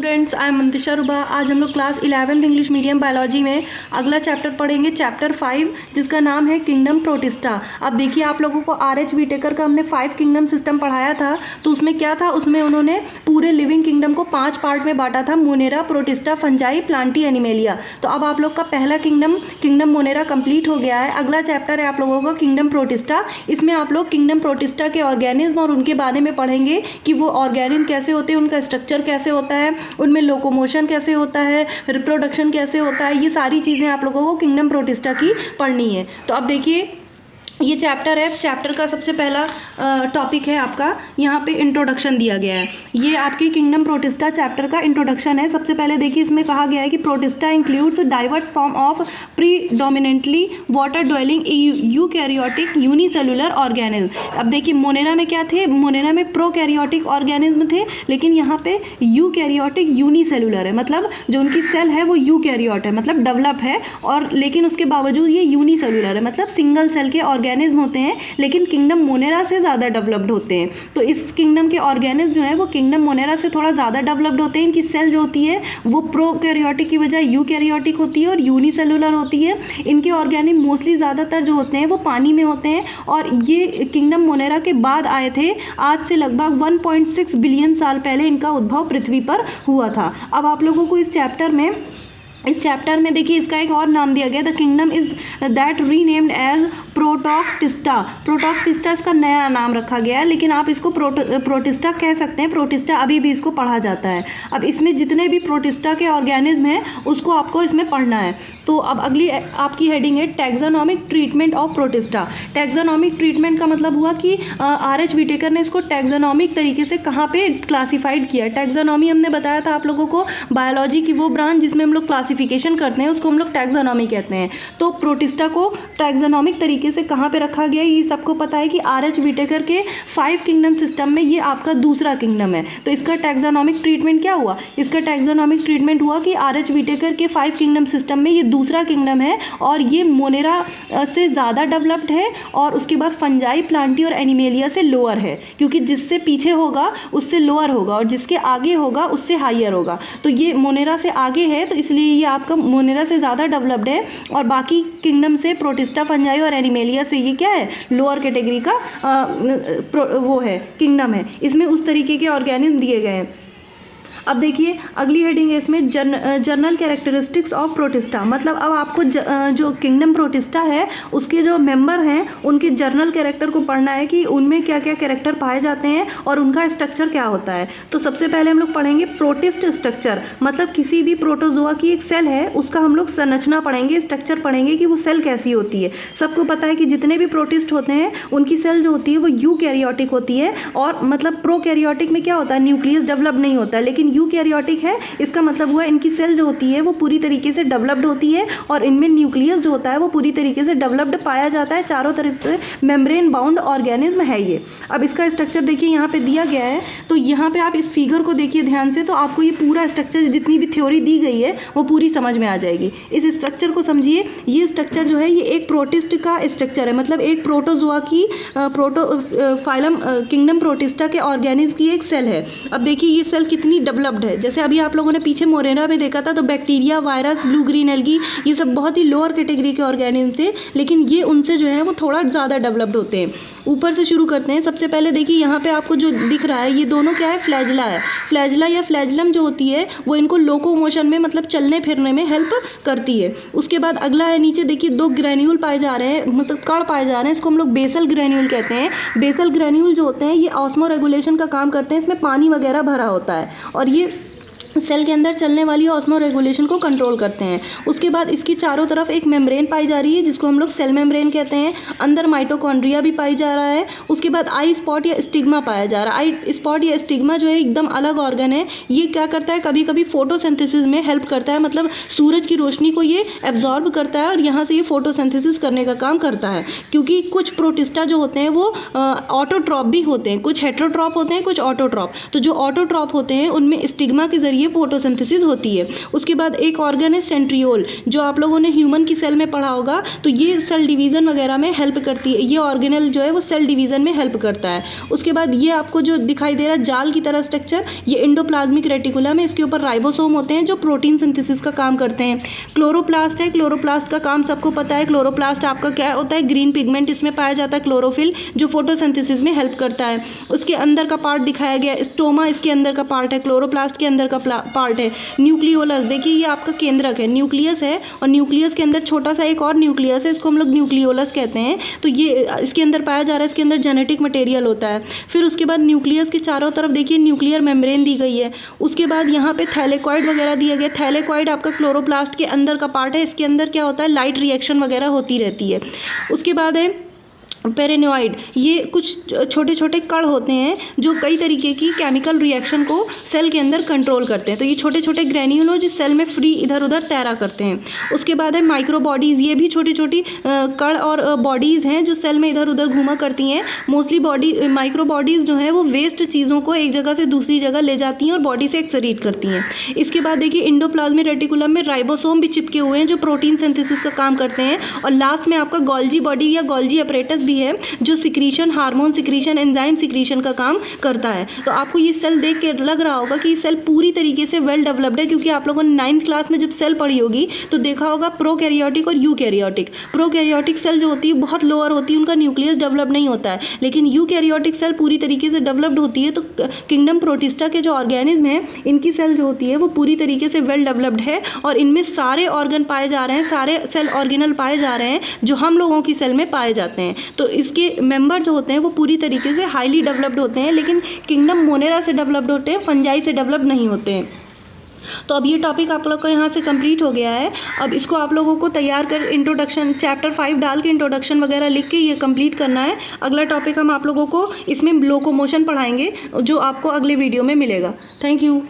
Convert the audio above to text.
Students, I am Mantisha रुबा। आज हम लोग class 11th English medium biology में अगला चैप्टर पढ़ेंगे, चैप्टर 5, जिसका नाम है किंगडम प्रोटिस्टा। अब देखिए, आप लोगों को आर.एच. व्हिटेकर का हमने 5 किंगडम सिस्टम पढ़ाया था। तो उसमें क्या था, उसमें उन्होंने पूरे लिविंग किंगडम को 5 पार्ट में बांटा था, Monera, protista, fungi, Plantae, animalia. तो अब आप लोग का पहला किंगडम मोनेरा कंप्लीट हो गया है। अगला चैप्टर है आप लोगों का किंगडम प्रोटिस्टा। इसमें आप लोग किंगडम प्रोटिस्टा के ऑर्गेनिज्म और उनके बारे में पढ़ेंगे कि वो ऑर्गेनिज्म कैसे होते हैं, उनका स्ट्रक्चर कैसे होता है, उनमें लोकोमोशन कैसे होता है, रिप्रोडक्शन कैसे होता है। ये सारी चीज़ें आप लोगों को किंगडम प्रोटिस्टा की पढ़नी है। तो अब देखिए, ये चैप्टर है। चैप्टर का सबसे पहला टॉपिक है आपका, यहाँ पे इंट्रोडक्शन दिया गया है। ये आपके किंगडम प्रोटिस्टा चैप्टर का इंट्रोडक्शन है। सबसे पहले देखिए, इसमें कहा गया है कि protista includes diverse form of predominantly water dwelling eukaryotic unicellular organism. अब देखिए, मोनेरा में क्या थे, मोनेरा में प्रोकैरियोटिक ऑर्गेनिज्म थे, लेकिन यहाँ पे यूकैरियोटिक यूनिसेलुलर है, मतलब जो उनकी सेल है वो यूकैरियोट है, मतलब डेवलप है, और लेकिन उसके बावजूद ये यूनिसेलुलर है, मतलब सिंगल सेल के ऑर्गेनिज्म होते हैं, लेकिन किंगडम मोनेरा से ज़्यादा डेवलप्ड होते हैं। तो इस किंगडम के ऑर्गेनिज्म जो है वो किंगडम मोनेरा से थोड़ा ज़्यादा डेवलप्ड होते हैं। इनकी सेल जो होती है वो प्रोकैरियोटिक की बजाय यूकैरियोटिक होती है और यूनिसेलुलर होती है। इनके ऑर्गेनिज्म मोस्टली ज़्यादातर जो होते हैं वो पानी में होते हैं, और ये किंगडम मोनेरा के बाद आए थे। आज से लगभग 1.6 बिलियन साल पहले इनका उद्भव पृथ्वी पर हुआ था। अब आप लोगों को इस चैप्टर में देखिए, इसका एक और नाम दिया गया, the kingdom is that renamed as Protoctista. Protoctista इसका नया नाम रखा गया है, लेकिन आप इसको प्रोटिस्टा कह सकते हैं। प्रोटिस्टा अभी भी इसको पढ़ा जाता है। अब इसमें जितने भी प्रोटिस्टा के ऑर्गेनिज्म हैं उसको आपको इसमें पढ़ना है। तो अब अगली आपकी हेडिंग है taxonomic treatment of protista. Taxonomic treatment का मतलब हुआ कि आर.एच. व्हिटेकर ने इसको टैक्सोनॉमिक तरीके से कहाँ पे क्लासीफाइड किया। टैक्सोनॉमी हमने बताया था आप लोगों को, बायोलॉजी की वो ब्रांच जिसमें हम लोग क्लासिफिकेशन करते हैं उसको हम लोग टैक्सोनॉमी कहते हैं। तो प्रोटिस्टा को टैक्सोनॉमिक तरीके से कहाँ पे रखा गया, ये सबको पता है कि आर.एच. व्हिटेकर के 5 किंगडम सिस्टम में ये आपका दूसरा किंगडम है। तो इसका टैक्सोनॉमिक ट्रीटमेंट क्या हुआ, इसका टैक्सोनॉमिक ट्रीटमेंट हुआ कि आर.एच. व्हिटेकर के 5 किंगडम सिस्टम में ये दूसरा किंगडम है, और ये मोनेरा से ज़्यादा डेवलप्ड है, और उसके बाद फंजाई, प्लांटी और एनिमेलिया से लोअर है, क्योंकि जिससे पीछे होगा उससे लोअर होगा और जिसके आगे होगा उससे हाइयर होगा। तो ये मोनेरा से आगे है, तो इसलिए ये आपका मोनेरा से ज़्यादा डेवलप्ड है, और बाकी किंगडम से प्रोटिस्टा, फंजाई और एनिमेलिया से ये क्या है, लोअर कैटेगरी का वो है, किंगडम है। इसमें उस तरीके के ऑर्गेनिज्म दिए गए हैं। अब देखिए, अगली हेडिंग है इसमें जर्नल कैरेक्टरिस्टिक्स ऑफ प्रोटिस्टा। मतलब अब आपको जो किंगडम प्रोटिस्टा है उसके जो मेंबर हैं उनके जर्नल कैरेक्टर को पढ़ना है कि उनमें क्या क्या कैरेक्टर पाए जाते हैं और उनका स्ट्रक्चर क्या होता है। तो सबसे पहले हम लोग पढ़ेंगे प्रोटिस्ट स्ट्रक्चर। मतलब किसी भी प्रोटोजोआ की एक सेल है उसका हम लोग संरचना पढ़ेंगे, स्ट्रक्चर पढ़ेंगे कि वो सेल कैसी होती है। सबको पता है कि जितने भी प्रोटिस्ट होते हैं उनकी सेल जो होती है वो यूकैरियोटिक होती है, और मतलब प्रोकैरियोटिक में क्या होता है, न्यूक्लियस डेवलप नहीं होता है, लेकिन यूकैरियोटिक है, इसका मतलब हुआ इनकी सेल जो होती है वो पूरी तरीके से डेवलप्ड होती है, और इनमें न्यूक्लियस जो होता है वो पूरी तरीके से डेवलप्ड पाया जाता है। चारों तरफ से मेम्ब्रेन बाउंड ऑर्गेनिज्म है ये। अब इसका स्ट्रक्चर देखिए यहाँ पे दिया गया है, तो यहाँ पे आप इस फिगर को देखिए ध्यान से, तो आपको ये पूरा स्ट्रक्चर, जितनी भी थ्योरी दी गई है वो पूरी समझ में आ जाएगी। इस स्ट्रक्चर को समझिए। ये स्ट्रक्चर जो है ये एक प्रोटिस्ट का स्ट्रक्चर है, मतलब एक प्रोटोजोआ की फाइलम किंगडम प्रोटिस्टा के ऑर्गेनिज्म की एक सेल है। अब देखिए ये सेल कितनी डेवलप्ड है। जैसे अभी आप लोगों ने पीछे मोनेरा में देखा था, तो bacteria, virus, blue green algae, ये सब बहुत ही लोअर कैटेगरी के ऑर्गेनिज्म थे, लेकिन ये उनसे जो है वो थोड़ा ज़्यादा डेवलप्ड होते हैं। ऊपर से शुरू करते हैं। सबसे पहले देखिए यहाँ पे आपको जो दिख रहा है ये दोनों क्या है, फ्लैजला है। फ्लैजला या फ्लैजलम जो होती है वो इनको लोकोमोशन में, मतलब चलने फिरने में हेल्प करती है। उसके बाद अगला है, नीचे देखिए 2 ग्रेन्यूल पाए जा रहे हैं, मतलब कण पाए जा रहे हैं, इसको हम लोग बेसल ग्रेन्यूल कहते हैं। बेसल ग्रेन्यूल जो होते हैं ये ऑस्मो रेगुलेशन का काम करते हैं, इसमें पानी वगैरह भरा होता है, और ये सेल के अंदर चलने वाली ऑस्मो रेगुलेशन को कंट्रोल करते हैं। उसके बाद इसकी चारों तरफ एक मेम्ब्रेन पाई जा रही है जिसको हम लोग सेल मेम्ब्रेन कहते हैं। अंदर माइटोकॉन्ड्रिया भी पाई जा रहा है। उसके बाद आई स्पॉट या स्टिग्मा पाया जा रहा है। आई स्पॉट या स्टिग्मा जो है एकदम अलग ऑर्गन है। ये क्या करता है, कभी कभी फोटोसिंथेसिस में हेल्प करता है, मतलब सूरज की रोशनी को ये एब्जॉर्ब करता है और यहाँ से ये फोटोसिंथेसिस करने का काम करता है। क्योंकि कुछ प्रोटिस्टा जो होते हैं वो ऑटोट्रॉप भी होते हैं, कुछ हेटेरोट्रॉप होते हैं, कुछ ऑटोट्रॉप। तो जो ऑटोट्रॉप होते हैं उनमें स्टिग्मा के जरिए ये फोटोसिंथेसिस होती है। उसके बाद एक ऑर्गन है सेंट्रियोल, जो आप लोगों ने ह्यूमन की सेल में पढ़ा होगा, तो ये सेल डिवीज़न वगैरह में हेल्प करती है। ये ऑर्गेनल जो है वो सेल डिवीज़न में हेल्प करता है। उसके बाद ये आपको जो दिखाई दे रहा है जाल की तरह स्ट्रक्चर, ये एंडोप्लाज्मिक रेटिकुलम है। इसके ऊपर राइबोसोम होते हैं जो प्रोटीन सिंथेसिस का काम करते हैं। क्लोरोप्लास्ट है, क्लोरोप्लास्ट का काम सबको पता है। क्लोरोप्लास्ट आपका क्या होता है, ग्रीन पिगमेंट इसमें पाया जाता है, क्लोरोफिल, जो फोटोसिंथेसिस में हेल्प करता है। उसके अंदर का पार्ट दिखाया गया, स्टोमा इसके अंदर का पार्ट है, क्लोरोप्लास्ट के अंदर का पार्ट है। न्यूक्लियोलस, देखिए ये आपका केंद्रक है, न्यूक्लियस है, और न्यूक्लियस के अंदर छोटा सा एक और न्यूक्लियस है, इसको हम लोग न्यूक्लियोलस कहते हैं। तो ये इसके अंदर पाया जा रहा है, इसके अंदर जेनेटिक मटेरियल होता है। फिर उसके बाद न्यूक्लियस के चारों तरफ देखिए न्यूक्लियर मेम्ब्रेन दी गई है। उसके बाद यहाँ पे थैलेकॉइड वगैरह दिया गया। थैलेकॉइड आपका क्लोरोप्लास्ट के अंदर का पार्ट है, इसके अंदर क्या होता है, लाइट रिएक्शन वगैरह होती रहती है। उसके बाद है पेरेनोइड, ये कुछ छोटे छोटे कण होते हैं जो कई तरीके की केमिकल रिएक्शन को सेल के अंदर कंट्रोल करते हैं। तो ये छोटे छोटे ग्रेन्यूल जो सेल में फ्री इधर उधर तैरा करते हैं। उसके बाद है माइक्रो बॉडीज़, ये भी छोटी छोटी कण और बॉडीज़ हैं जो सेल में इधर उधर घूमा करती हैं। मोस्टली माइक्रो बॉडीज़ जो हैं वो वेस्ट चीज़ों को एक जगह से दूसरी जगह ले जाती हैं और बॉडी से एक्सक्रीट करती हैं। इसके बाद देखिए एंडोप्लाज्मिक रेटिकुलम में राइबोसोम भी चिपके हुए हैं जो प्रोटीन सिंथेसिस का काम करते हैं। और लास्ट में आपका गोल्जी बॉडी या गोल्जी अपरेटस है जो secretion, hormone secretion, enzyme secretion का काम करता है। तो आपको ये सेल देख के लग रहा होगा कि ये सेल पूरी तरीके से वेल डेवलप्ड है, क्योंकि आप लोगों ने 9th क्लास में जब सेल पढ़ी होगी तो देखा होगा प्रोकैरियोटिक और यूकैरियोटिक। प्रोकैरियोटिक सेल जो होती है बहुत लोअर होती है, उनका न्यूक्लियस डेवलप नहीं होता है, लेकिन यूकैरियोटिक सेल पूरी तरीके से डेवलप्ड होती है। तो किंगडम प्रोटिस्टा के जो ऑर्गेनिज्म हैं इनकी सेल जो होती है वो पूरी तरीके से वेल डेवलप्ड है, और इनमें सारे ऑर्गन पाए जा रहे हैं, सारे सेल ऑर्गेनल पाए जा रहे हैं जो हम लोगों की सेल में पाए जाते हैं। तो इसके मेंबर जो होते हैं वो पूरी तरीके से हाईली डेवलप्ड होते हैं, लेकिन किंगडम मोनेरा से डेवलप्ड होते हैं, फंजाई से डेवलप नहीं होते हैं। तो अब ये टॉपिक आप लोग का यहाँ से कंप्लीट हो गया है। अब इसको आप लोगों को तैयार कर इंट्रोडक्शन चैप्टर 5 डाल के इंट्रोडक्शन वगैरह लिख के ये कंप्लीट करना है। अगला टॉपिक हम आप लोगों को इसमें लोकोमोशन पढ़ाएंगे जो आपको अगले वीडियो में मिलेगा। Thank you.